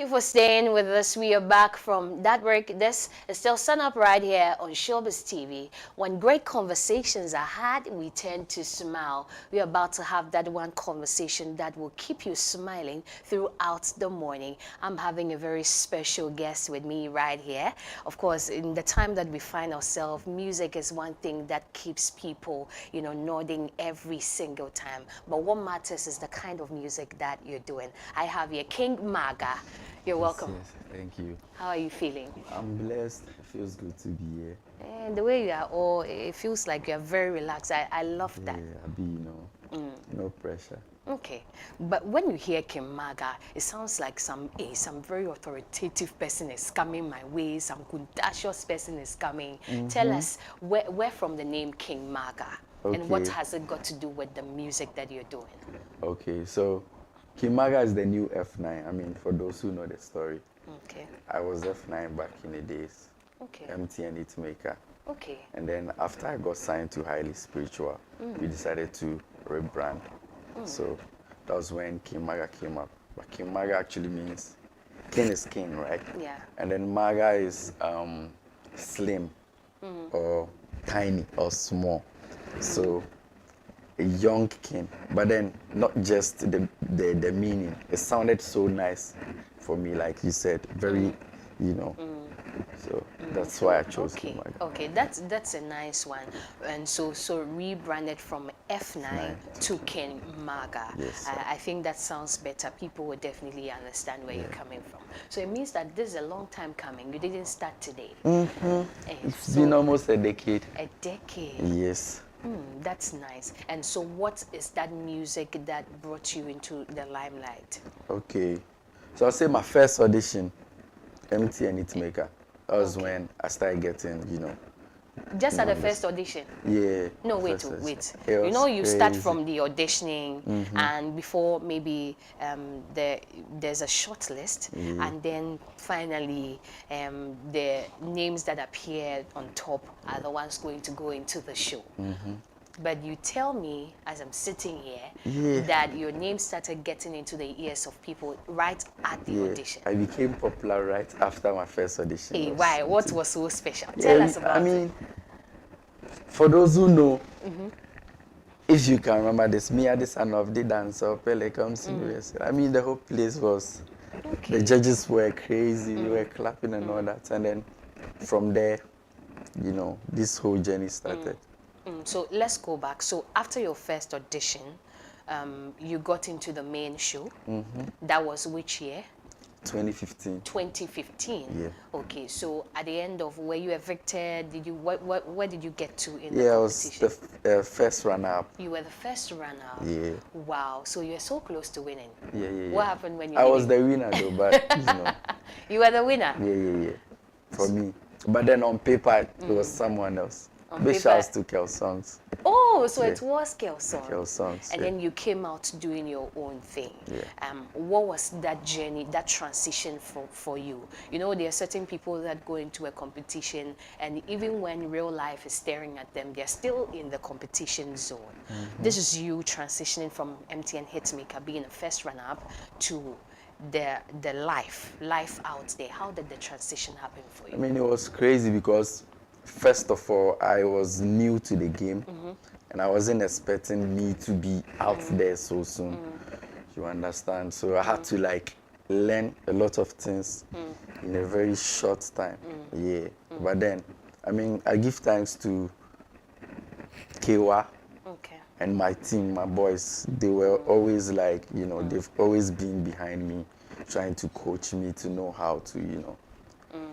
you for staying with us. We are back from that break. This is still Sun Up right here on Shobiz TV. When great conversations are had, we tend to smile. We are about to have that one conversation that will keep you smiling throughout the morning. I'm having a very special guest with me right here. Of course, in the time that we find ourselves, music is one thing that keeps people, nodding every single time. But what matters is the kind of music that you're doing. I have here King Maga. You're welcome. Yes, thank you. How are you feeling? I'm blessed. It feels good to be here. And the way you are, it feels like you're very relaxed. I love that. Yeah, no pressure. Okay, but when you hear King Maga, it sounds like some very authoritative person is coming my way, some audacious person is coming. Tell us where from the name King Maga, and what has it got to do with the music that you're doing? Okay, so King Maga is the new F9. I mean, for those who know the story. Okay. I was F9 back in the days. Okay. MTN Hitmaker. Okay. And then after I got signed to Highly Spiritual, we decided to rebrand. So that was when King Maga came up. But King Maga actually means king is king, right? Yeah. And then Maga is slim or tiny or small. So a young king, but then not just the meaning. It sounded so nice for me, like you said, very, So that's why I chose King Maga. Okay, that's a nice one. And so rebranded from F9 to King Maga. Yes, I think that sounds better. People will definitely understand where you're coming from. So it means that this is a long time coming. You didn't start today. It's been almost a decade. A decade. Yes. That's nice. And so what is that music that brought you into the limelight? Okay. So I'll say my first audition, MTN Hitmaker. That was when I started getting, Just at the first audition? Yeah. No, wait. You start from the auditioning, and before maybe there's a short list, and then finally the names that appear on top are the ones going to go into the show. But you tell me, as I'm sitting here, that your name started getting into the ears of people right at the audition. I became popular right after my first audition. Hey, why? What was so special? Tell us about it. For those who know, if you can remember this, me and the son of the dancer, Pele comes in US. The whole place was, the judges were crazy, we were clapping and all that. And then from there, this whole journey started. So let's go back. So after your first audition, you got into the main show. That was which year? 2015. 2015. Yeah. Okay. So at the end of, were you evicted? Did you where did you get to in the competition? Yeah, I was the first runner-up. You were the first runner-up. Yeah. Wow. So you were so close to winning. Yeah. What happened when you? I was the winner though, but You were the winner. Yeah. For me, but then on paper it was someone else. Big shouts to Kel Songs. Oh, so it was Kel Songs. Kel Songs. And then you came out doing your own thing. Yeah. What was that journey, that transition for you? There are certain people that go into a competition, and even when real life is staring at them, they're still in the competition zone. This is you transitioning from MTN Hitmaker, being a first runner-up, to the life out there. How did the transition happen for you? It was crazy because first of all, I was new to the game, and I wasn't expecting me to be out there so soon. You understand? So I had to learn a lot of things in a very short time. Yeah. But then, I give thanks to Kewa and my team, my boys. They were always they've always been behind me, trying to coach me to know how to,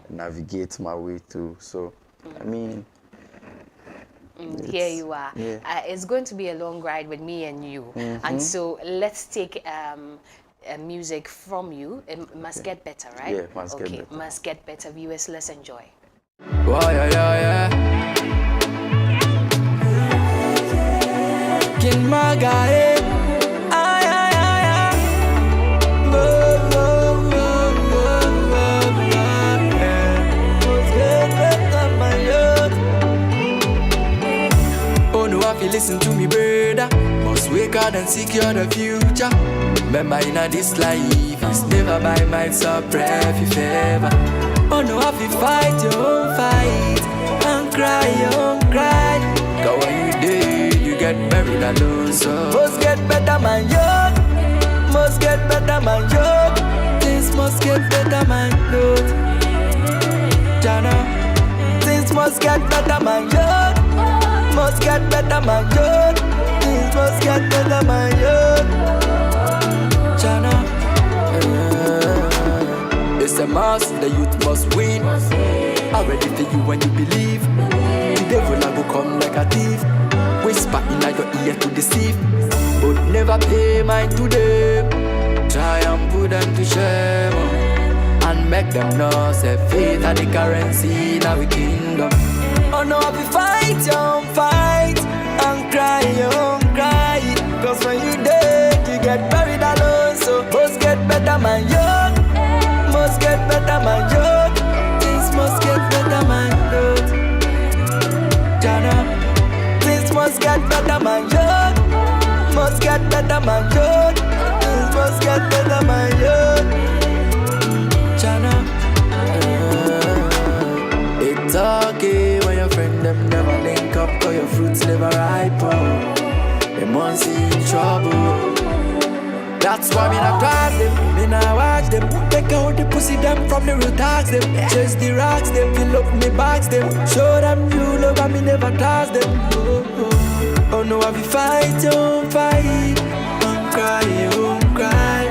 navigate my way through. So. Here you are. Yeah. It's going to be a long ride with me and you. And so let's take music from you. It must get better, right? Yeah, must get better. Must get better. Viewers, let's enjoy. Oh, yeah. King Maga, listen to me, brother. must wake up and secure the future. Remember in this life, it's never by might, so pray if you ever. Oh no, if you fight your own fight and cry your own cry. Cause when you dead, you get buried alone. So must get better, man, yo. Must get better, man, yo. Things must get better, man, yo. Jana, things must get better, man, yo. Must get better, man, yo. Things must get better, man, yo. Jana, it's a must, the youth must win. I'm ready for you when you believe. The devil will come like a thief, whisper in your ear to deceive, but never pay mind to them. Try and put them to shame and make them know say faith are the currency in our kingdom. Oh no, if you fight your own fight and cry your own cry, cause when you dead, you get buried alone. So must get better, man, yo. Must get better, man, yo. Things must get better, man, yo. Jana, things must get better, man, yo. Must get better, man, yo. Things must get better, man, yo. Jana, it's okay when your friend them never link up, cause your fruits never ripe. They must in trouble. That's why me not cross them, me not watch them. Take out the pussy them from the real tax them. Chase the rocks them, fill up me bags them. Show them you love and me never toss them. Oh no, I be fight, don't fight. Don't cry, don't cry.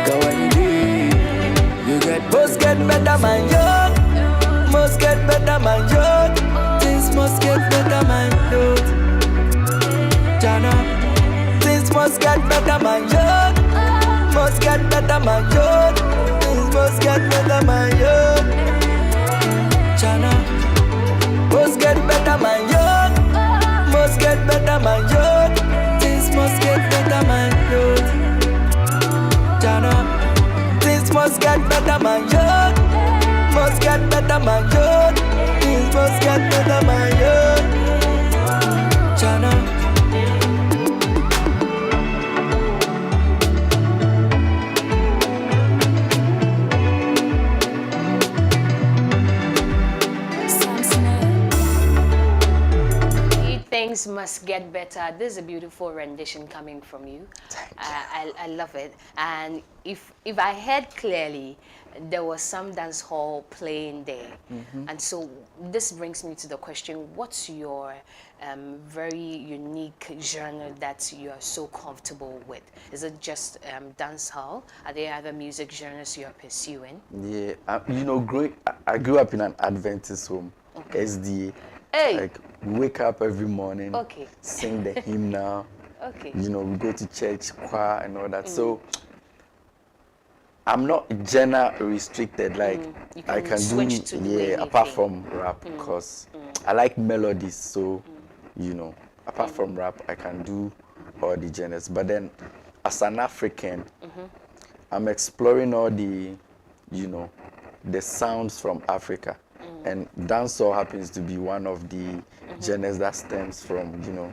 Cause when you do, you get must get better, man, yo. Must get better, man, yo. Things must get better, man, yo. Jana, things must get better, man, yo. Must get better, man, yo. Things must get better, man, yo. Jana, must get better, man, yo. Must get better, man, yo. Things must get better, man, yo. Jana, things must get better, man, yo. Must get better, man, yo. Things must get better, man, yo. Jana. Things must get better. This is a beautiful rendition coming from you. I love it. And if I heard clearly, there was some dance hall playing there. And so this brings me to the question, what's your very unique genre that you are so comfortable with? Is it just dance hall? Are there other music genres you are pursuing? Yeah, you know, I grew up in an Adventist home, SDA. Hey. Like, we wake up every morning, sing the hymnal. You know, we go to church, choir, and all that. So I'm not genre restricted. Like I can do, apart from rap, because I like melodies. So, you know, apart from rap, I can do all the genres. But then, as an African, I'm exploring all the, you know, the sounds from Africa. And dancehall happens to be one of the genres that stems from, you know,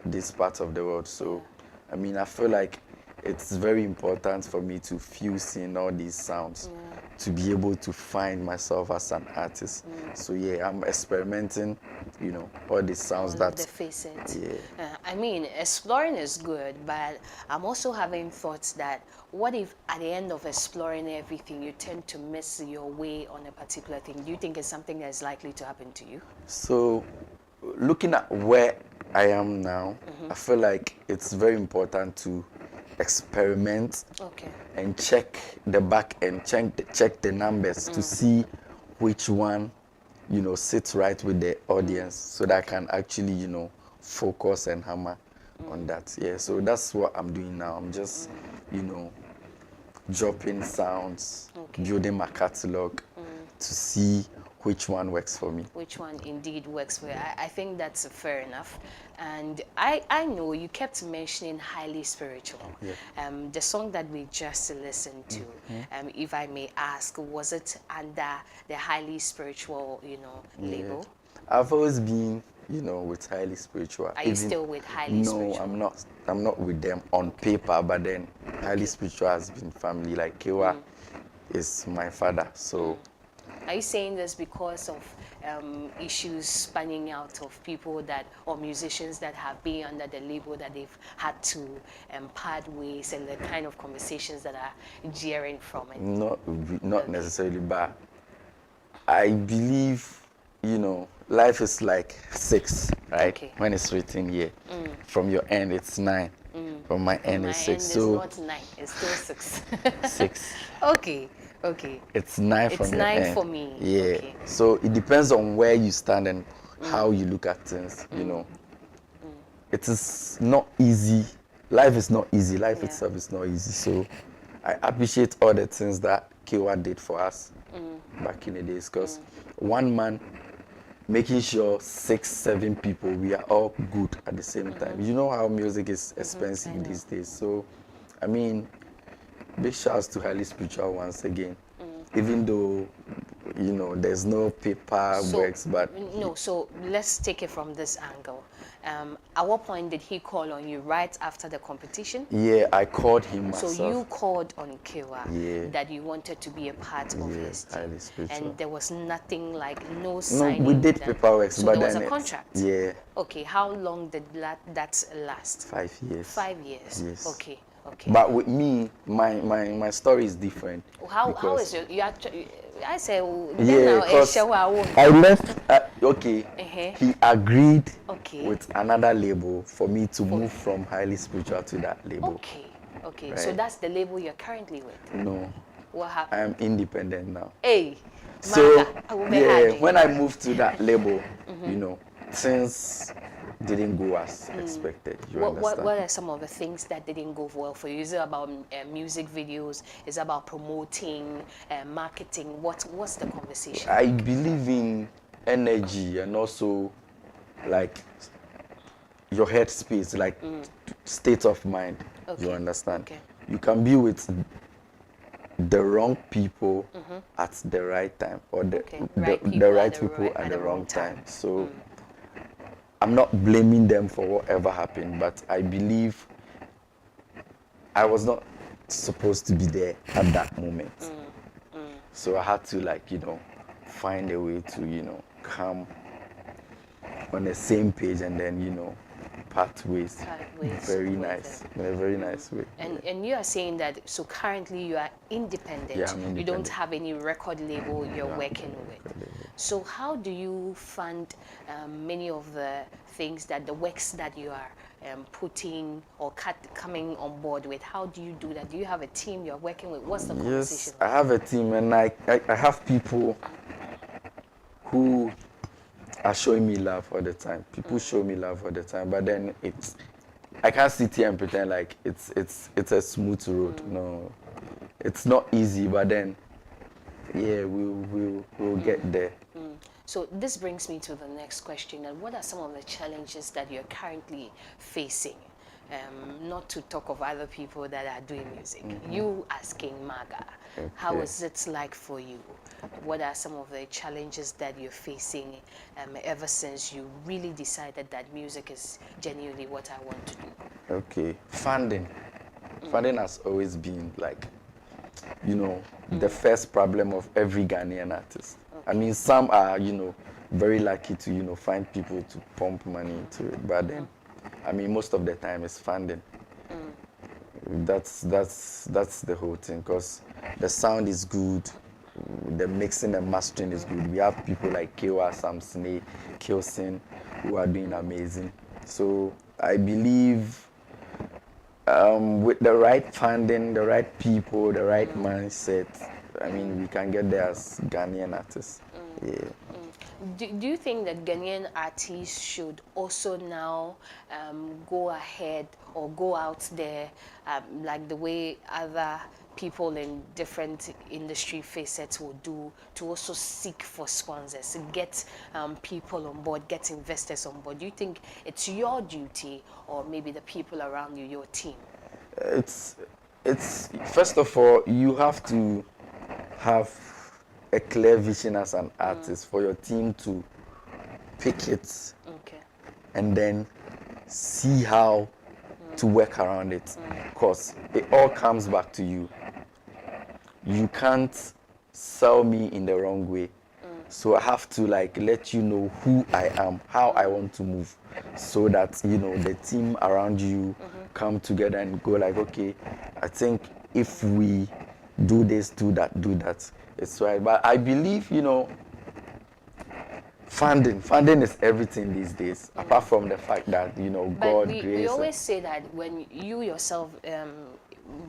this part of the world. So, I mean, I feel like it's very important for me to fuse in all these sounds to be able to find myself as an artist. So, yeah, I'm experimenting, you know, all these sounds that... The facets. I mean, exploring is good, but I'm also having thoughts that what if at the end of exploring everything, you tend to miss your way on a particular thing? Do you think it's something that is likely to happen to you? So, looking at where I am now, I feel like it's very important to experiment and check the back end, check the numbers to see which one, you know, sits right with the audience, so that I can actually, you know, focus and hammer on that. Yeah, so that's what I'm doing now. I'm just, you know, dropping sounds, building my catalog to see which one works for me. Which one indeed works for you. I think that's fair enough. And I know you kept mentioning highly spiritual. The song that we just listened to, if I may ask, was it under the highly spiritual, you know, label? I've always been, with Highly Spiritual. Are you still with Highly no, Spiritual? I'm not. I'm not with them on paper, but then Highly Spiritual has been family. Like Kewa is my father, so. Are you saying this because of issues spanning out of people or musicians that have been under the label that they've had to part ways, and the kind of conversations that are jeering from it? Not necessarily, but I believe, life is like 6, right? Okay. When it's written here. From your end, it's 9. From my end, My it's end 6. is So not 9, it's still 6. 6. Okay. It's 9 from It's your 9 end. for me. Yeah. Okay. So it depends on where you stand and how you look at things, It is not easy. Life is not easy. Life Yeah. itself is not easy. So I appreciate all the things that Kewa did for us back in the days, because one man making sure 6, 7 people, we are all good at the same time. You know how music is expensive these days. So, I mean, big shouts to Highly Spiritual once again. Even though, there's no paper works, but no. So let's take it from this angle. At what point did he call on you? Right after the competition? yeah, I called him So myself. you called on Kewa Yeah. that you wanted to be a part of Yeah, his team, Highly Spiritual. and there was nothing like no No, signing. we did that- paperwork, so but there was then a it's- contract. Yeah, Okay, how long did that last? 5 years. 5 years. Yes. Okay. But with me, my story is different. How because- is it? You actually, I say, Yeah, because I left. Okay, he agreed Okay. with another label for me to move from Highly Spiritual to that label. Okay. So Right. that's the label you're currently with. No, What I happened? am independent now. Hey, So Maga, I will be yeah, hiding. when I moved to that label, things didn't go as expected. You What understand? are some of the things that didn't go well for you? Is it about music videos? Is it about promoting, marketing? What's the conversation? I believe in energy and also like your headspace, like state of mind. You Okay, understand? okay. You can be with the wrong people at the right time, or the right people at the wrong time. So I'm not blaming them for whatever happened, but I believe I was not supposed to be there at that moment. So I had to find a way to come on the same page and then part ways. Very nice, in a very nice way. And you are saying that, so currently you are independent. Yeah, I'm You don't independent. have any record label you're working with. So how do you fund many of the things the works that you are putting or coming on board with? How do you do that? Do you have a team you're working with? What's the Yes, conversation? I have a team and I have people who are showing me love all the time. People show me love all the time, but then I can't sit here and pretend like it's a smooth road. No, it's not easy, but then yeah, we'll get there. So this brings me to the next question. And what are some of the challenges that you're currently facing? Not to talk of other people that are doing music. You asking Maga, how Okay. is it like for you? What are some of the challenges that you're facing ever since you really decided that music is genuinely what I want to do? Okay, funding. Funding has always been the first problem of every Ghanaian artist. I mean, some are, very lucky to, find people to pump money into it. But then, I mean, most of the time it's funding. That's the whole thing, because the sound is good, the mixing and mastering is good. We have people like Kewa, Samsone, Kilson, who are doing amazing. So I believe with the right funding, the right people, the right mindset, I mean, we can get there as Ghanaian artists. Yeah. Do you think that Ghanaian artists should also now go ahead or go out there like the way other people in different industry facets will do, to also seek for sponsors, get people on board, get investors on board? Do you think it's your duty, or maybe the people around you, your team? It's first of all, you have to have a clear vision as an artist for your team to pick it, Okay. and then see how to work around it. Because it all comes back to you. You can't sell me in the wrong way. So I have to like let you know who I am, how I want to move, so that the team around you come together and go like, okay, I think if we do this, do that, it's right. But I believe funding is everything these days. Apart from the fact that But God we grace. always say that when you yourself,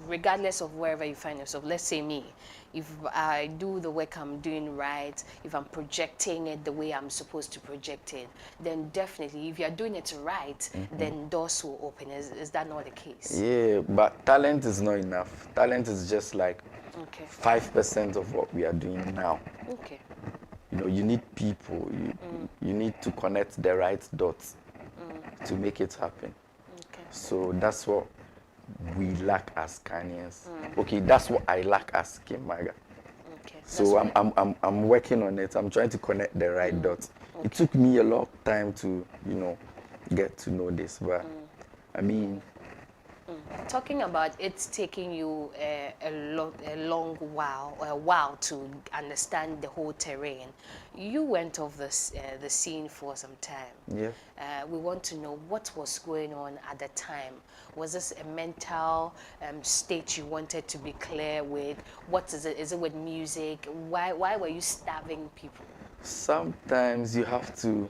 regardless of wherever you find yourself, let's say me, if I do the work I'm doing right, if I'm projecting it the way I'm supposed to project it, then definitely, if you're doing it right, then doors will open. Is that not the case? Yeah, but talent is not enough. Talent is just like Okay. 5% of what we are doing now. Okay. You need people. You need to connect the right dots to make it happen. Okay. So that's what we lack as Ghanaians. Okay, that's what I lack as Kimaga. Okay. So I'm working on it. I'm trying to connect the right dots. Okay. It took me a long time to get to know this, but I mean. Talking about it's taking you a long while to understand the whole terrain. You went off the scene for some time. Yeah. We want to know what was going on at the time. Was this a mental state you wanted to be clear with? What is it? Is it with music? Why were you starving people? Sometimes you have to,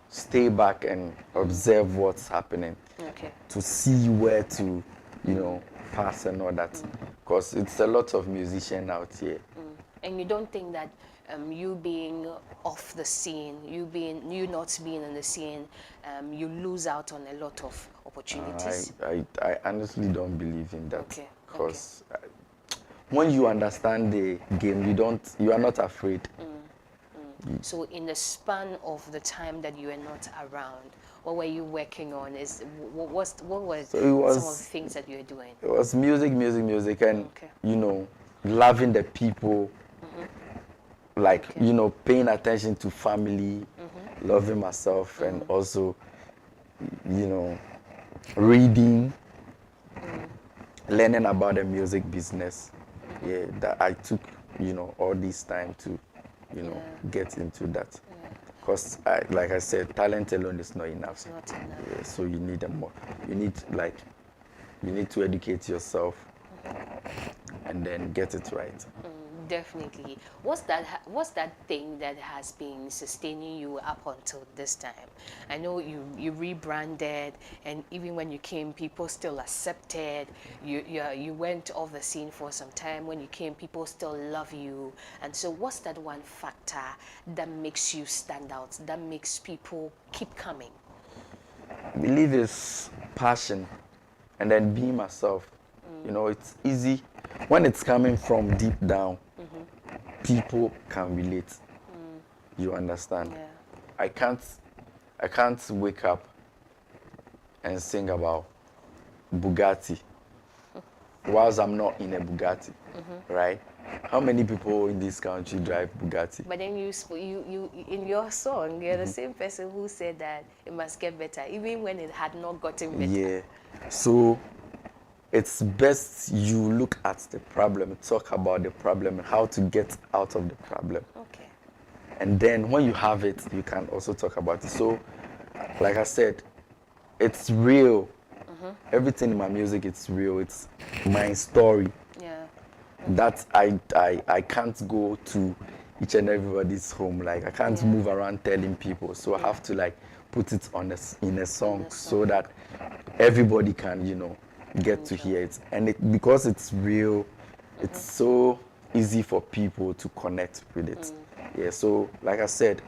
stay back and observe what's happening. Okay. To see where to, pass and all that. Because it's a lot of musicians out here. And you don't think that you being off the scene, you not being in the scene, you lose out on a lot of opportunities? I honestly don't believe in that. Okay, Because when you understand the game, you are not afraid. So in the span of the time that you were not around, what were you working on? What were some of the things that you were doing? It was music, and Okay. loving the people, like paying attention to family, loving myself, and also reading, learning about the music business. Yeah, that I took all this time to get into that. Because, like I said, talent alone is not enough. It's not enough. Yeah, so you need more. You need to educate yourself and then get it right. Definitely. What's that thing that has been sustaining you up until this time? I know you rebranded, and even when you came, people still accepted. You went off the scene for some time. When you came, people still love you. And so, what's that one factor that makes you stand out? That makes people keep coming? I believe it's passion, and then being myself. It's easy when it's coming from deep down. People can relate. You understand? Yeah. I can't wake up and sing about Bugatti whilst I'm not in a Bugatti, right? How many people in this country drive Bugatti? But then you in your song, you're the same person who said that it must get better, even when it had not gotten better. Yeah. So it's best you look at the problem, talk about the problem, and how to get out of the problem. Okay. And then when you have it, you can also talk about it. So, like I said, it's real. Everything in my music, it's real. It's my story. Yeah. That I can't go to each and everybody's home. Like I can't move around telling people. So I have to like put it in a song so that everybody can, get to hear it. And because it's real, it's so easy for people to connect with it. Yeah, so like I said,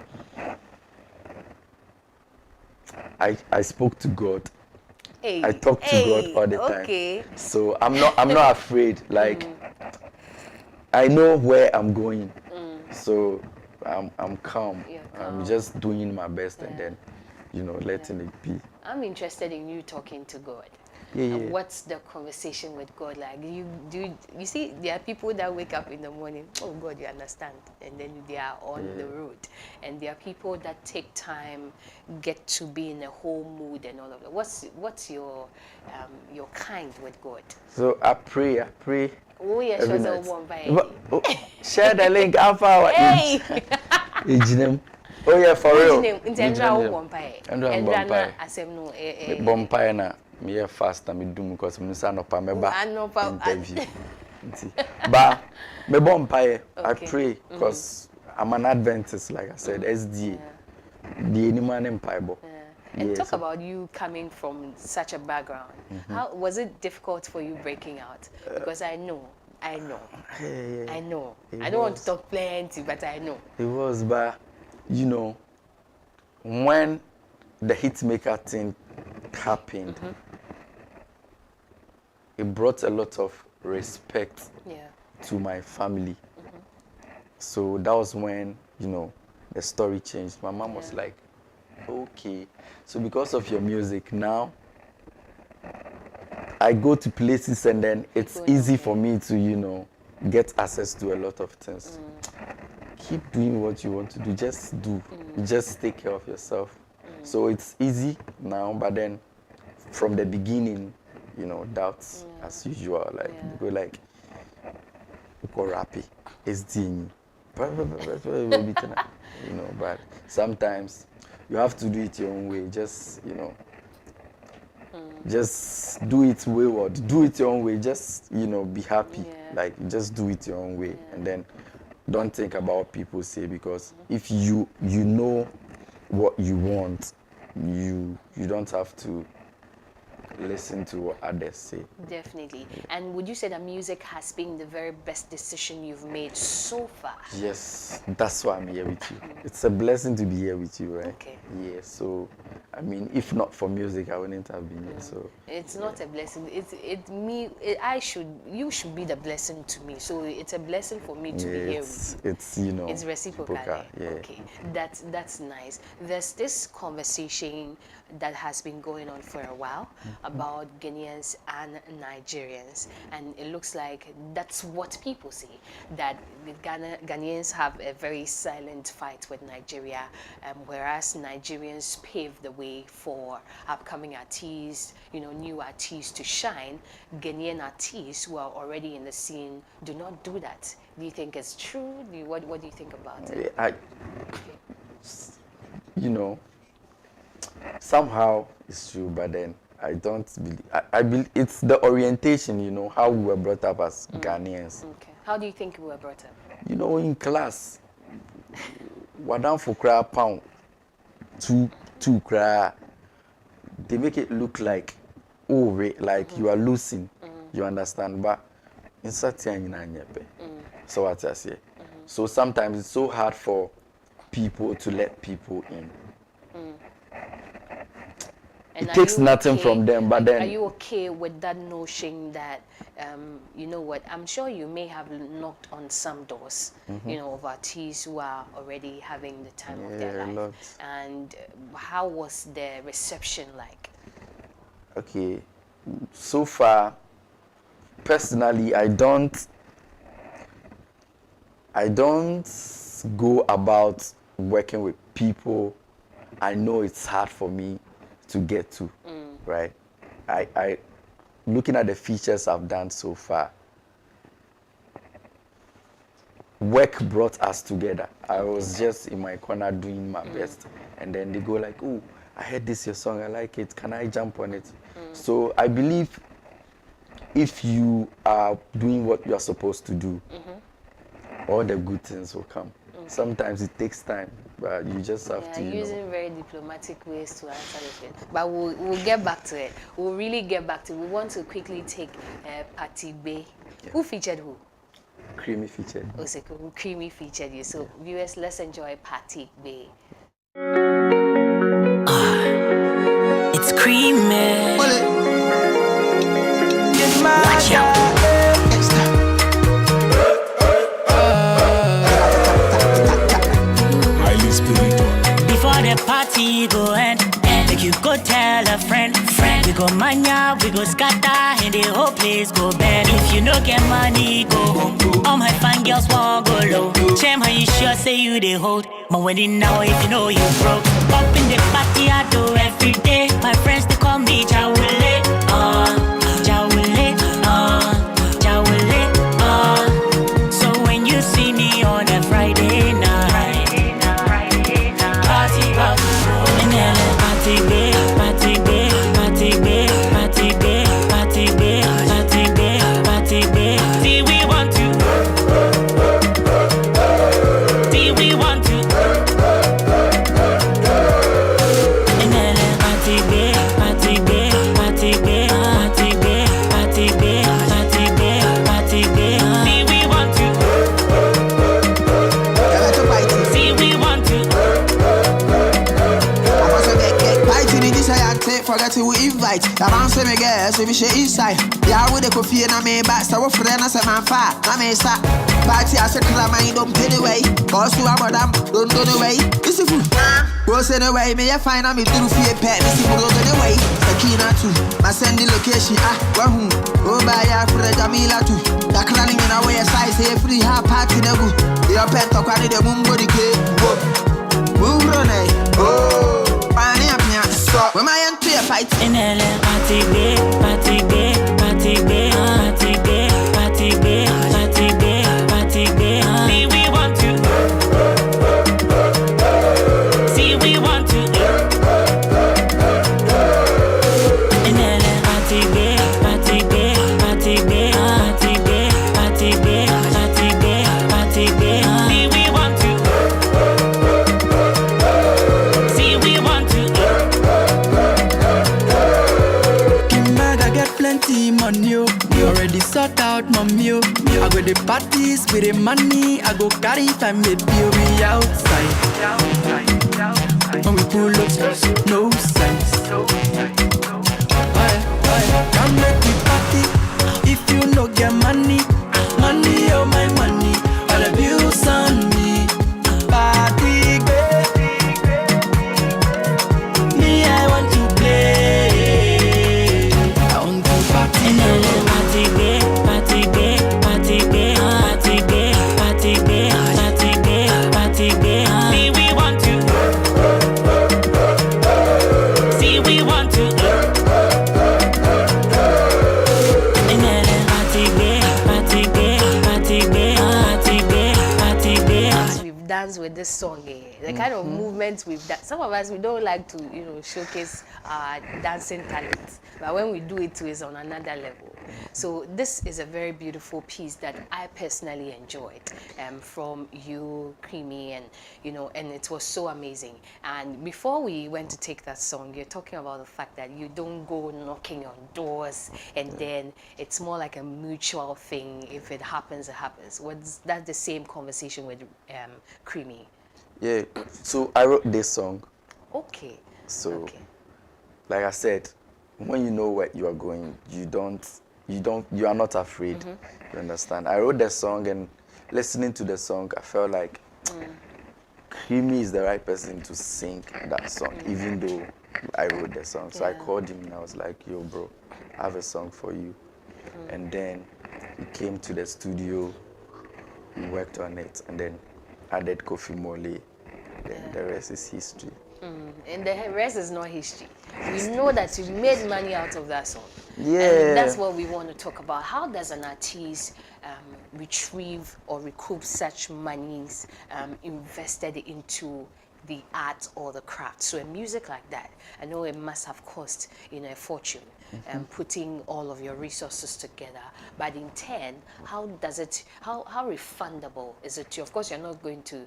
I spoke to God. Hey, I talk to God all the time. Okay. So I'm not afraid. Like I know where I'm going. So I'm calm. You're I'm calm. just doing my best and then letting it be. I'm interested in you talking to God. Yeah. What's the conversation with God like? You see, there are people that wake up in the morning, oh God, you understand, and then they are on the road, and there are people that take time, get to be in a whole mood and all of that. What's your kind with God? So I pray. Oh yeah, Every sure, night. one by Share the link. Alpha. Hey. Oh yeah, for real. Ndra wo bompae. Ndra na asem no bompae na me fast na me do because me say no pa me ba interview. But me bompae, I pray because I'm an Adventist, like I said, SDA. The anyman empire. And talk about you coming from such a background. How was it difficult for you breaking out? Because I know. I don't want to talk plenty, but I know. It was, but you know, when the hitmaker thing happened, it brought a lot of respect to my family. So that was when, you know, the story changed. My mom was like, okay, so because of your music now, I go to places and then it's easy for me to, you know, get access to a lot of things. Keep doing what you want to do. Just do. Just take care of yourself. So it's easy now, but then from the beginning, you know, doubts as usual. Like you go like, go rappy. It's doing you know, but sometimes you have to do it your own way. Just, you know, just do it wayward. Do it your own way. Just, you know, be happy. Like, just do it your own way. And then don't think about what people say, because if you know what you want, you don't have to listen to what others say. Definitely. And would you say that music has been the very best decision you've made so far? Yes, that's why I'm here with you. It's a blessing to be here with you, right? Okay. Yeah, so I mean, if not for music, I wouldn't have been here. So it's not a blessing. You should be the blessing to me. So it's a blessing for me to be here with you. It's, you know, it's reciprocal. Yeah. Okay, that's nice. There's this conversation that has been going on for a while about Ghanaians and Nigerians, and it looks like that's what people say, that Ghanaians have a very silent fight with Nigeria, whereas Nigerians pave the way for upcoming artists, you know, new artists to shine. Ghanaian artists who are already in the scene do not do that. Do you think it's true? What do you think about it? You know, somehow it's true, but then I don't believe. I believe it's the orientation, you know, how we were brought up as Ghanaians. Okay. How do you think we were brought up? You know, in class, wadam for cry pound, two cry. They make it look like, like you are losing. You understand? But in certain so what I say. So sometimes it's so hard for people to let people in. And it takes nothing from them, but then... Are you okay with that notion that, you know what, I'm sure you may have knocked on some doors, you know, of artists who are already having the time of their life. Lots. And how was the reception like? Okay, so far, personally, I don't go about working with people I know it's hard for me to get to, right? I looking at the features I've done so far, work brought us together. I was just in my corner doing my best, and then they go like, "Oh, I heard this your song, I like it. Can I jump on it?" So I believe if you are doing what you are supposed to do, all the good things will come. Sometimes it takes time, but you just have to. Using very diplomatic ways to answer this question. But we'll get back to it. We'll really get back to it. We want to quickly take Patty Bay. Yeah. Who featured who? Creamy featured. Oh, so Creamy featured you. So viewers, let's enjoy Patty Bay. It's creamy. Watch out. Before the party go end, make you go tell a friend. We go mania, we go scatter, and the whole place go bad. If you no get money, go home. All my fine girls won't go low. Shame how you sure say you they hold. But when it now, if you know you broke. Up in the party, I do every day. My friends, they call me Jawule. Jawule, Jawule, So when you see me on a Friday night, party up, and then party big, party big, party big, party big, party big, party big, party big. See we want to, see we want to, and then party big, party big, party big, party big, party big, party big, party big. See we want to, see we want to. Forget to invite. The man say me girls, we share inside. Yeah, with the coffee and I may back. So friend, I say man fat. I may stop. Party, I said, I mind don't pay the way. Cause to a madam, don't go the way. This is food. Go send away, may I find out me do fear pet. This is go the way. Sakina too. My send the location. Wahoo. Oh, by ya, Fred Jamila too. The clanning in our way, size, say free half party never. Your pet talk on the moon body cake. Move on, oh. When my young player fight in LA, party big, party big, party big, party big, party big, party big, party big. See we want to, see we want to. In LA, party big, party big, party big, party big, party big, party big, party big. See we want to, see we want to. Plenty money, you already sort out mommy. I go the parties with the money. I go carry family, we outside. When we pull up, no sense. Come make me party. If you no get money, money oh my money, all the bills on me. Party, baby. Me, I want to play. In LA, party big, party big, party big, party big, party big, party big, party big. See we want to, see we want to. In LA, party big, party big, party big, party big, party big. We've danced with this song, the kind of movements we've done. Some of us, we don't like to, showcase our dancing talents, but when we do it too, it's on another level. So this is a very beautiful piece that I personally enjoyed from you, Creamy, and and it was so amazing. And before we went to take that song, you're talking about the fact that you don't go knocking on doors, and then it's more like a mutual thing. If it happens, it happens. Was that the same conversation with Creamy? Yeah, so I wrote this song. Okay. So, okay. like I said, when you know where you are going, you are not afraid. You understand? I wrote the song, and listening to the song, I felt like Creamy is the right person to sing that song, even though I wrote the song. So I called him and I was like, yo, bro, I have a song for you. And then he came to the studio, we worked on it, and then added Kofi Mole. Then the rest is history. And the rest is not history. We know that you made money out of that song. Yeah. And that's what we want to talk about. How does an artist retrieve or recoup such monies invested into the art or the craft? So a music like that, I know it must have cost a fortune. Putting all of your resources together, but in turn, how refundable is it to you? Of course, you're not going to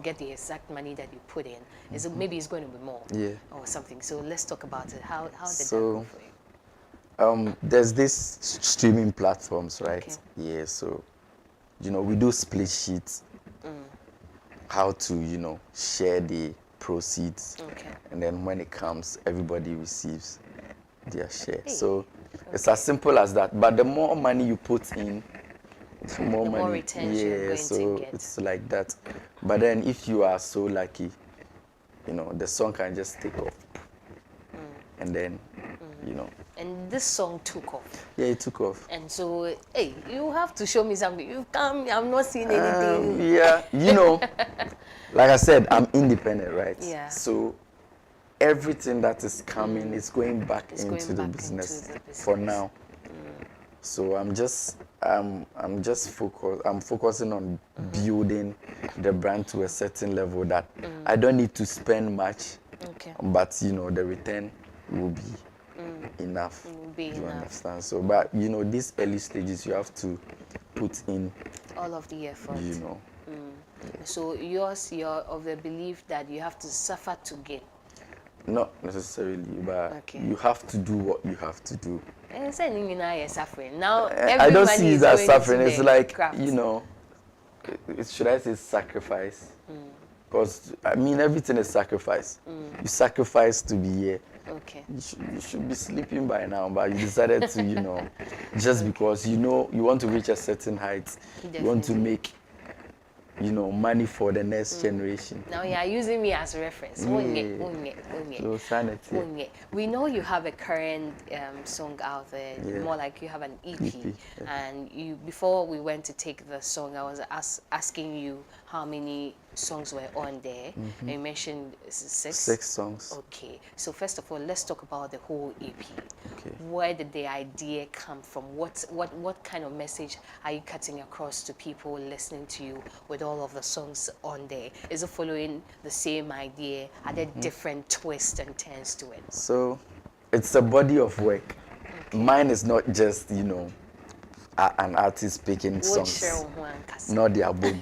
get the exact money that you put in. Is it, maybe it's going to be more, or something. So let's talk about it. How did that go for you? There's this streaming platforms, right? Okay. Yeah, so we do split sheets. How to share the proceeds, and then when it comes, everybody receives their share. So it's as simple as that. But the more money you put in, the more money. More retention you're going so to get. it's like that. But then if you are so lucky, the song can just take off. and then, you know. And this song took off. Yeah, it took off. And so, hey, you have to show me something. You come, I'm not seeing anything. Yeah, you know, like I said, I'm independent, right? Yeah. So everything that is coming is going back It's into going the back business into the business. for now. So I'm just focusing on building the brand to a certain level that I don't need to spend much, Okay. but you know the return will be enough. Will be you enough. understand? So, but you know these early stages you have to put in, All of the effort. you know. So you're of the belief that you have to suffer to gain. Not necessarily, but Okay. you have to do what you have to do. And saying you know you're suffering. Now I don't everybody see is it as going suffering. into It's the like, craft. you know, should I say sacrifice? Because, I mean, everything is sacrifice. You sacrifice to be here. Okay. You should be sleeping by now, but you decided to, you know, just because, you know, you want to reach a certain height. You want to Definitely. make, you know, money for the next generation. Now you are using me as a reference. So sanity. We know you have a current song out there, Yeah. more like you have an EP. EP, yeah. And you, before we went to take the song, I was asking you how many songs were on there. And you mentioned 6. 6 songs. Okay, so first of all, let's talk about the whole EP. Okay. Where did the idea come from? What kind of message are you cutting across to people listening to you with all of the songs on there? Is it following the same idea? Are there different twists and turns to it? So it's a body of work. Mine is not just, you know, an artist picking songs, not their boom.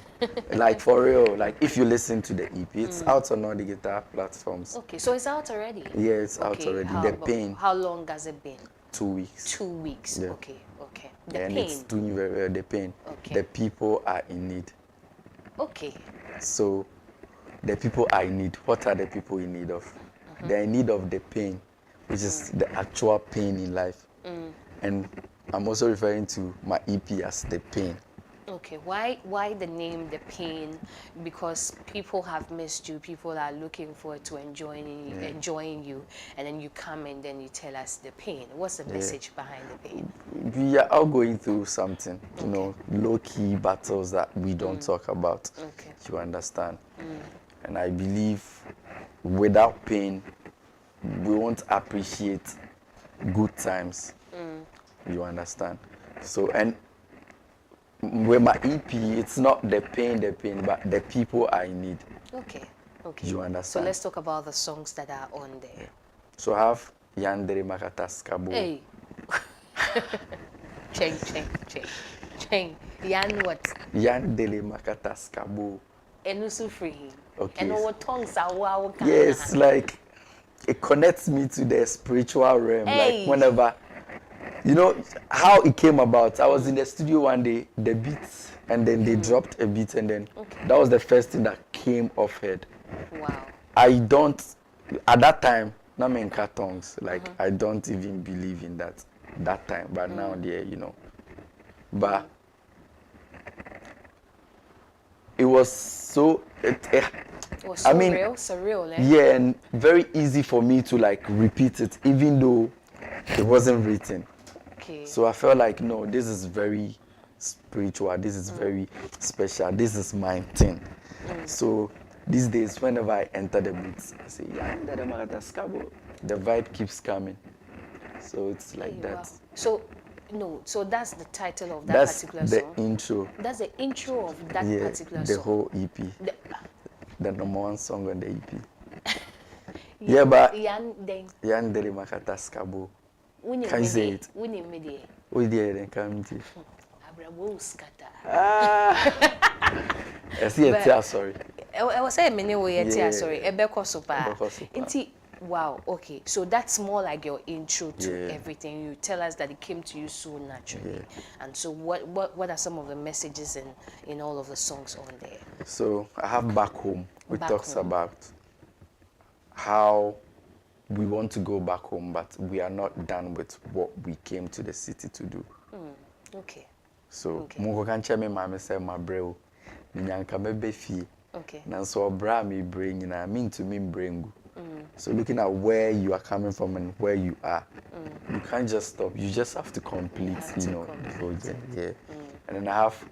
Like for real, like if you listen to the EP, it's out on all the guitar platforms. Okay, so it's out already? Yeah, it's out already. The Pain, How long has it been? 2 weeks. 2 weeks. Yeah. Okay. The And Pain. it's doing very well. The Pain. Okay. The people are in need. Okay. So the people are in need. What are the people in need of? They're in need of the pain, which is the actual pain in life. And I'm also referring to my EP as The Pain. Okay, why the name The Pain? Because people have missed you, people are looking forward to enjoying you, and then you come and then you tell us the pain. What's the message behind The Pain? We are all going through something, you know, low-key battles that we don't talk about. Okay. You understand? And I believe without pain, we won't appreciate good times. You understand? So, and with my EP, it's not the pain, but the people are in need. Okay. You So understand? let's talk about the songs that are on there. So I have Yandere Makataskabo. Hey. Cheng. Yan what? Yandere Makataskabo. Enusu free. Okay. And our tongues are wow. Yes, like it connects me to the spiritual realm. Hey. Like whenever, you know how it came about. I was in the studio one day, the beats, and then they dropped a beat, and then that was the first thing that came off head. Wow. I don't, at that time, not in cartons. Like I don't even believe in that time. But now, there, you know, but it was so. It was so I mean, surreal, eh? Yeah, and very easy for me to like repeat it, even though it wasn't written. Okay. So I felt like, no, this is very spiritual. This is very special. This is my thing. So these days, whenever I enter the beats, I say, yeah, the vibe keeps coming. So it's like Hey, that. wow. So that's the title of that That's particular the song. intro. That's the intro of that Yeah, particular the song. whole EP. The, The #1 song on the EP. Yeah, but Yan then Yandere Makataskabo. when Can you say it? When you made it, Oh, yeah, then come to. Abrabo scatter. I see a tear, sorry. I was saying many way Yeah. sorry. Ebeko super. Ebeko super. Inti wow. Okay, so that's more like your intro to Yeah. everything. You tell us that it came to you so naturally. Yeah. And so what are some of the messages in all of the songs on there? So I have Back Home, which Back talks Home. about how we want to go back home, but we are not done with what we came to the city to do. Okay. So Okay. Mungo can check me mama say my bro, nyanka mebe fie. Okay. Nanso obra me bring na me to me bring. So looking at where you are coming from and where you are, you can't just stop. You just have to complete, have to the complete project. Yeah. And then I have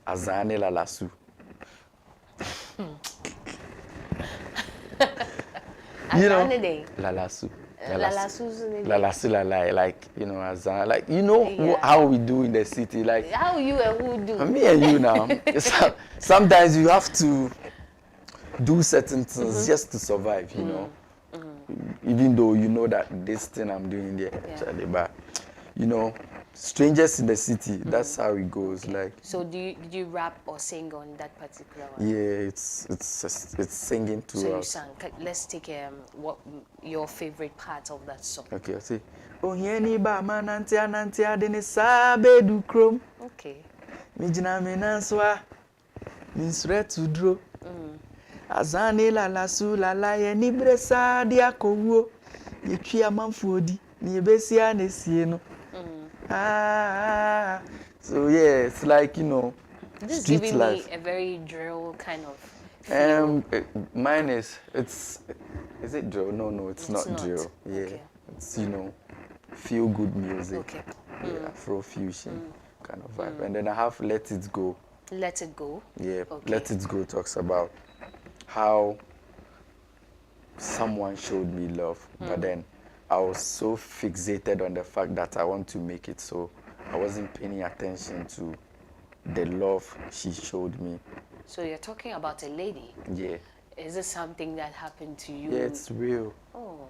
Azane Lalasu. Azane Lalasu. Lalasu's name. Lalasu Lalai, like, Azane, like, Yeah. how we do in the city, like, How you and who do? me and you now. Sometimes you have to do certain things just to survive, even though you know that this thing I'm doing there, actually, but strangers in the city, that's how it goes. Like, So did you rap or sing on that particular one? yeah, it's singing to So you us. sang. Let's take what your favorite part of that song. Okay, I say, oh yeni ba manantia nantia deni sabe du krom. Okay. Mijina menanswa minsre tudro. Azane lalasu lala yeni bresa dia kowo. Yetwi amanfuodi ni ebesia nesie no. So yeah, it's like, This is street giving life. me a very drill kind of feel. Mine is it drill? No, it's not not. drill. Yeah, Okay. it's feel good music. Okay. Yeah, Afro fusion kind of vibe. And then I have Let It Go. Let It Go. Yeah, Okay. Let It Go talks about how someone showed me love, but then I was so fixated on the fact that I want to make it, so I wasn't paying attention to the love she showed me. So you're talking about a lady. Yeah, Is it something that happened to you? yeah, it's real. Oh.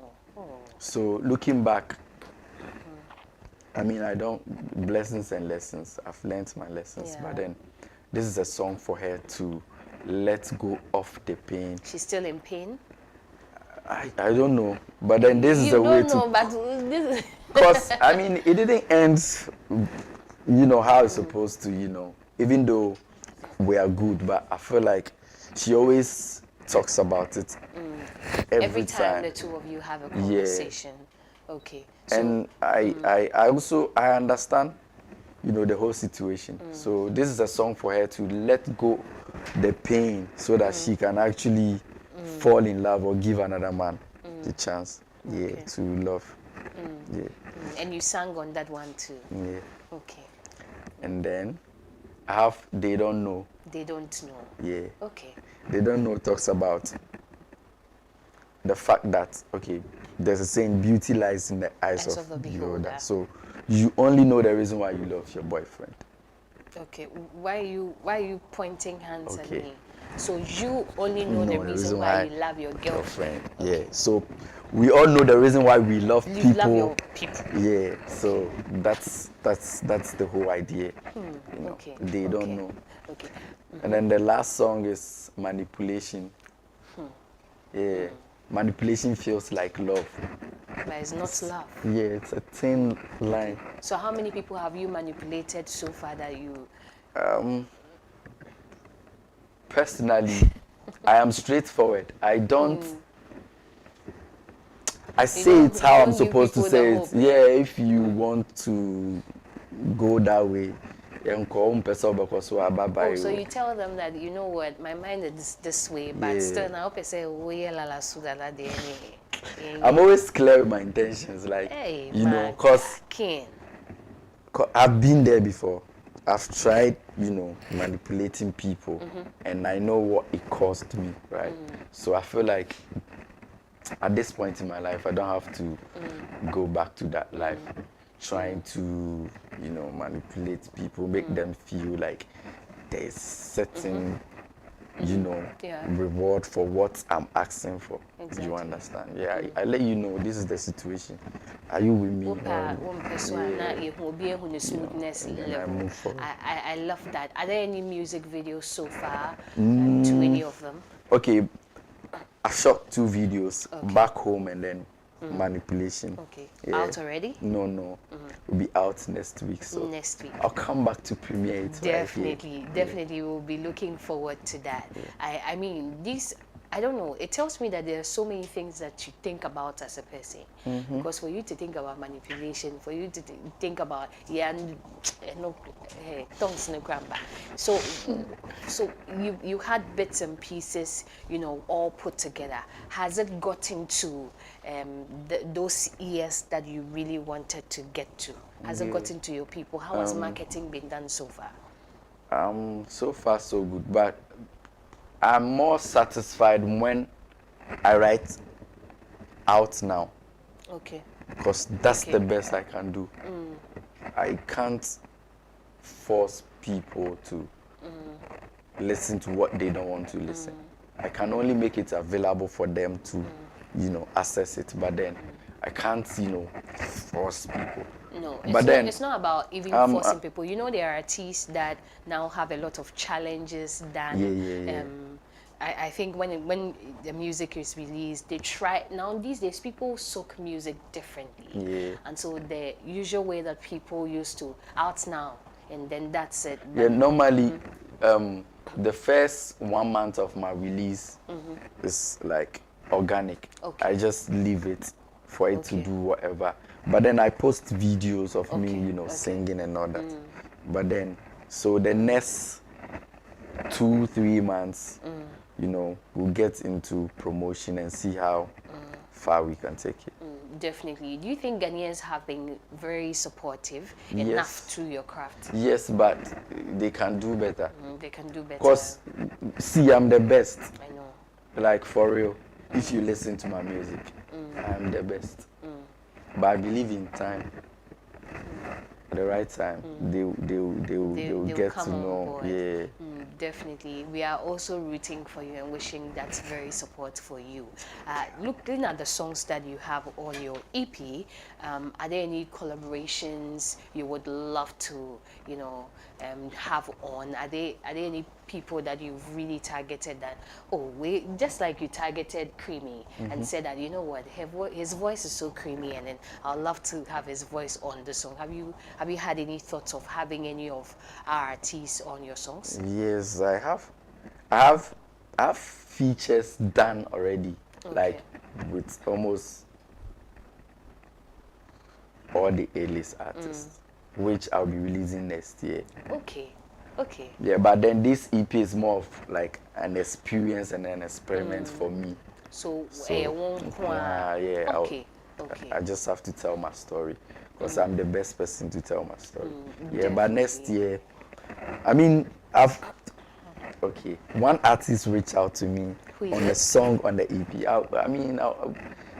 So looking back, I mean, blessings and lessons. I've learned my lessons, Yeah. but then this is a song for her to let go of the pain. She's still in pain? I don't know, but then this is You a way don't to. know, but this is... Because, I mean, it didn't end, how it's supposed to, even though we are good, but I feel like she always talks about it every time time. the two of you have a conversation. Okay. So, And I understand, the whole situation. So this is a song for her to let go the pain so that she can actually fall in love or give another man the chance, to love. Yeah. and you sang on that one too. Yeah. Okay. And then I have They Don't Know. They don't know. Yeah. Okay. They Don't Know talks about the fact that, there's a saying, beauty lies in the eyes of the beholder. So you only know the reason why you love your boyfriend. Okay. Why are you pointing hands at Okay. me? So you only know the reason why you love your girlfriend. Yeah. So we all know the reason why we love You people. love your people. Yeah. So that's the whole idea. Okay. They don't Okay. know. Okay. And then the last song is Manipulation. Yeah. Manipulation feels like love. But it's not love. Yeah, it's a thin line. So how many people have you manipulated so far that you... Personally, I am straightforward. I don't. I say it how I'm supposed to say it. Yeah, if you want to go that way, so you tell them that, you know what, my mind is this way, but still now I say, I'm always clear with my intentions, like, hey, because I've been there before. I've tried, manipulating people, and I know what it cost me, right? So I feel like at this point in my life, I don't have to go back to that life, trying to, manipulate people, make them feel like there's certain, reward for what I'm asking for. Exactly. You understand? Yeah, I let you know this is the situation. Are you with me? Smoothness And then I level. move forward. I love that. Are there any music videos so far to any of them? Okay, I've shot 2 videos, Back Home and then Manipulation. Okay. Yeah. Out already? No. Will be out next week. So Next week. I'll come back to premiere it. Definitely, definitely, we'll be looking forward to that. I mean, these I don't know. It tells me that there are so many things that you think about as a person. Because for you to think about manipulation, for you to think about no, tongues no gramba. So you had bits and pieces, all put together. Has it gotten to those ears that you really wanted to get to? Has it gotten to your people? How has marketing been done so far? So far so good, but I'm more satisfied when I write out now. Okay. Because that's the best I can do. I can't force people to listen to what they don't want to listen. I can only make it available for them to, access it. But then I can't, force people. No, but then it's not about even forcing people. There are artists that now have a lot of challenges than. I think when the music is released, they try. Now these days, people soak music differently. Yeah. And so the usual way that people used to, out now, and then that's it. Yeah, normally, the first 1 month of my release is like organic. Okay. I just leave it for it to do whatever. But then I post videos of me, singing and all that. But then, so the next 2-3 months, we'll get into promotion and see how far we can take it. Definitely. Do you think Ghanaians have been very supportive enough to your craft? Yes, but they can do better. They can do better. Because, see, I'm the best. I know. Like, for real. If you listen to my music, I'm the best. But I believe in time. At the right time, they'll get to know. Yeah. Definitely. We are also rooting for you and wishing that very support for you. Looking at the songs that you have on your EP, are there any collaborations you would love to, have on? Are there any people that you've really targeted that, just like you targeted Creamy and said that, what, his voice is so creamy, and then I'd love to have his voice on the song. Have you had any thoughts of having any of our artists on your songs? Yes, I have. I have features done already, like with almost all the A-list artists, which I'll be releasing next year. Okay. Yeah, but then this EP is more of like an experience and an experiment for me. So yeah, okay. I just have to tell my story because I'm the best person to tell my story. Yeah, but next year, I mean, one artist reached out to me on the song on the EP.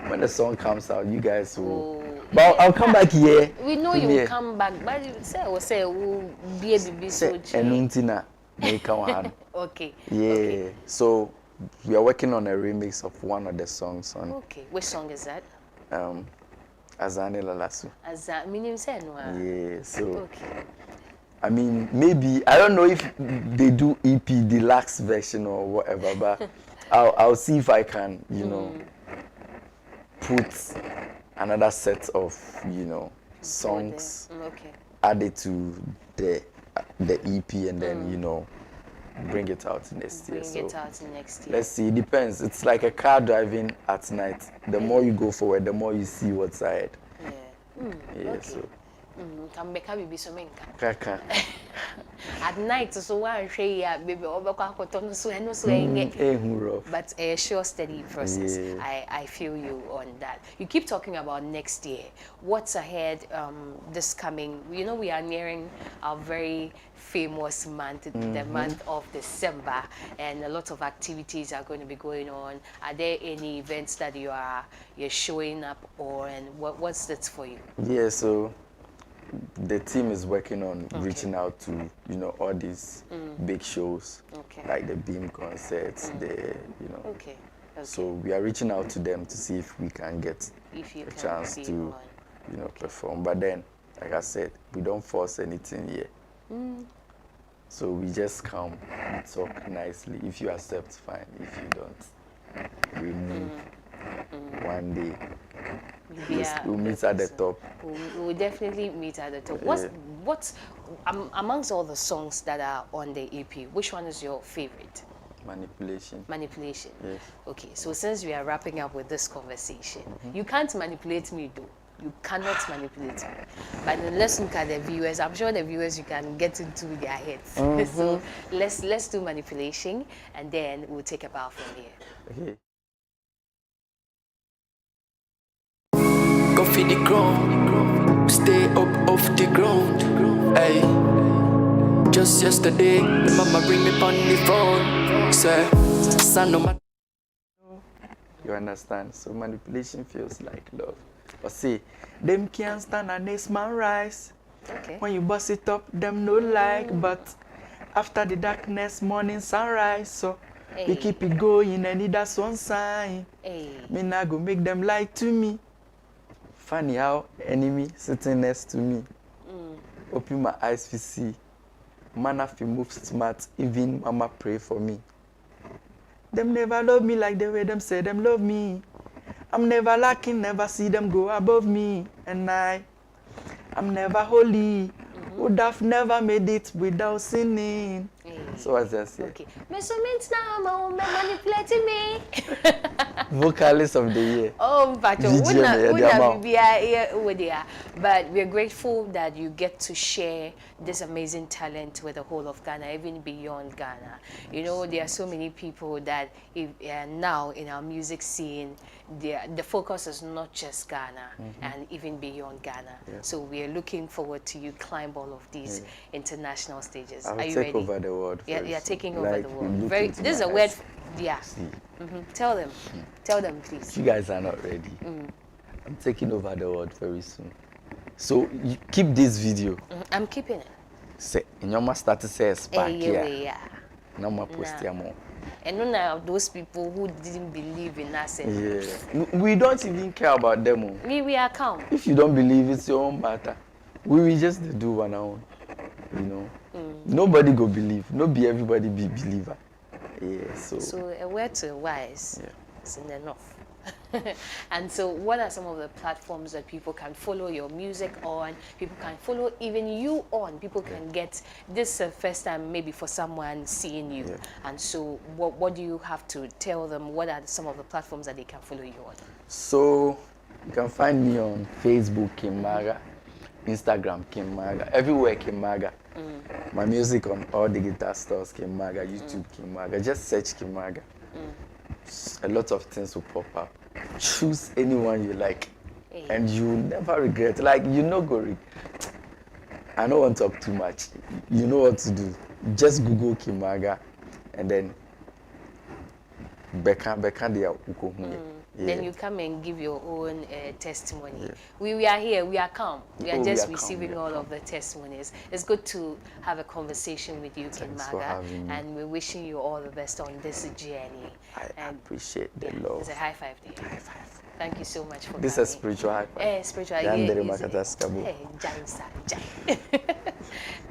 When the song comes out, you guys will. But I'll come back here. We know you will come back, but you say we'll be able to be so cheap. Okay. Yeah. Okay. So we are working on a remix of one of the songs on. Okay. Which song is that? Azane Lalasu. Yeah. So. Okay. I mean, maybe I don't know if they do EP deluxe version or whatever, but I'll see if I can, put another set of, songs added to the EP and then, bring it out next year. Let's see. It depends. It's like a car driving at night. The more you go forward, the more you see what's ahead. Yeah. So. At night, so one baby, but a sure steady process. Yeah. I feel you on that. You keep talking about next year. What's ahead? This coming, we are nearing our very famous month, the month of December, and a lot of activities are going to be going on. Are there any events that you're showing up on, and what's that for you? Yeah, so the team is working on reaching out to all these big shows, like the Beam concerts, So we are reaching out to them to see if we can get a chance to perform. But then, like I said, we don't force anything here. So we just come and talk nicely. If you accept, fine. If you don't, we move. One day. We'll meet at the top. We'll definitely meet at the top. What's amongst all the songs that are on the EP, which one is your favorite? Manipulation. Manipulation. Yes. Okay, so since we are wrapping up with this conversation, you can't manipulate me though. You cannot manipulate me. But then let's look at the viewers. I'm sure the viewers you can get into their heads. So let's do manipulation and then we'll take about from here. Okay. Go feed the ground, stay up off the ground. Hey, just yesterday, the mama bring me on the phone. Say, son, no matter. You understand? So manipulation feels like love. But see, them can't stand a next man rise. Okay. When you bust it up, them no like. But after the darkness, morning sunrise. So we keep it going and need that's one sign. Me nah go make them lie to me. Funny how enemy sitting next to me. Open my eyes to see. Man have to move smart, even mama pray for me. Them never love me like the way them say them love me. I'm never lacking, never see them go above me. And I'm never holy. Would have never made it without sinning. So what's that say? Okay. So means now manipulating me. Vocalist of the year. Oh, but VGM, but we're grateful that you get to share this amazing talent with the whole of Ghana, even beyond Ghana. You know, there are so many people that now in our music scene, the focus is not just Ghana and even beyond Ghana. Yeah. So we are looking forward to you climb all of these international stages. I'll are you take ready? over the world. Yeah, you're soon. taking over Like, the world. look Very. into This is my a word. eyes. Yeah. See, Tell them. Tell them, please. you guys are not ready. I'm taking over the world very soon. So you keep this video. I'm keeping it. Say, in your start to say spark here. Yeah. Now my post here more. And none of those people who didn't believe in us. Yeah. We don't even care about them. Oh. We are calm. If you don't believe, it's your own matter. We will just do one our own. You know. Nobody go believe. Not be everybody be believer. Yeah. So a word to a wise. Yeah. Isn't enough. And so what are some of the platforms that people can follow your music on, people can follow even you on, people can get this first time maybe for someone seeing you, and so what do you have to tell them? What are some of the platforms that they can follow you on? So you can find me on Facebook, Kimaga, Instagram, Kimaga, everywhere Kimaga. My music on all the guitar stores, Kimaga, YouTube, Kimaga. Just search Kimaga. A lot of things will pop up. Choose anyone you like, and you will never regret. Like, you know, I don't want to talk too much. You know what to do. Just Google Kimaga, and then Beka dia uko. Then you come and give your own testimony. We are here, we are calm. We are just receiving all of the testimonies. It's good to have a conversation with you, Kimaga, and we're wishing you all the best on this journey. I appreciate the love. It's a high five to you. High five. Thank you so much for this coming. is a spiritual high five. Spiritual.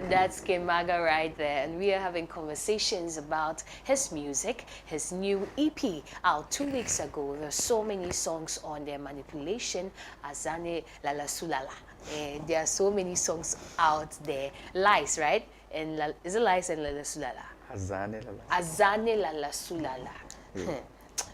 That's Kimaga right there, and we are having conversations about his music, his new EP out 2 weeks ago. There's so many songs on there. Manipulation, Azane Lala Sulala. There are so many songs out there. Lies, right? And is it Lies and Lala Sulala? Azane Lala Sulala.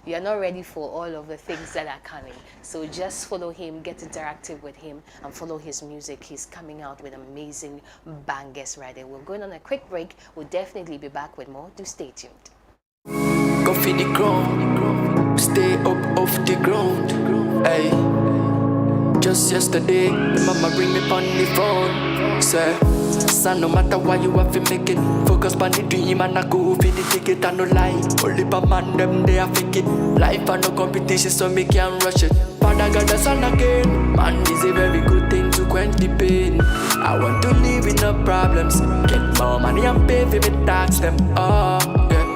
You're not ready for all of the things that are coming. So just follow him, get interactive with him, and follow his music. He's coming out with amazing bangers right there. We're going on a quick break. We'll definitely be back with more. Do stay tuned. Go feed the ground, stay up off the ground. Hey, just yesterday, the mama bring me on the phone. Say, son, no matter what you have to make it, focus on the dream and I go feed the ticket and no lie. Only a man them they are fake it. Life and no competition, so me can't rush it. Father God the son again. Man is a very good thing to quench the pain. I want to live with no problems. Get more money and pay for me tax them. Oh.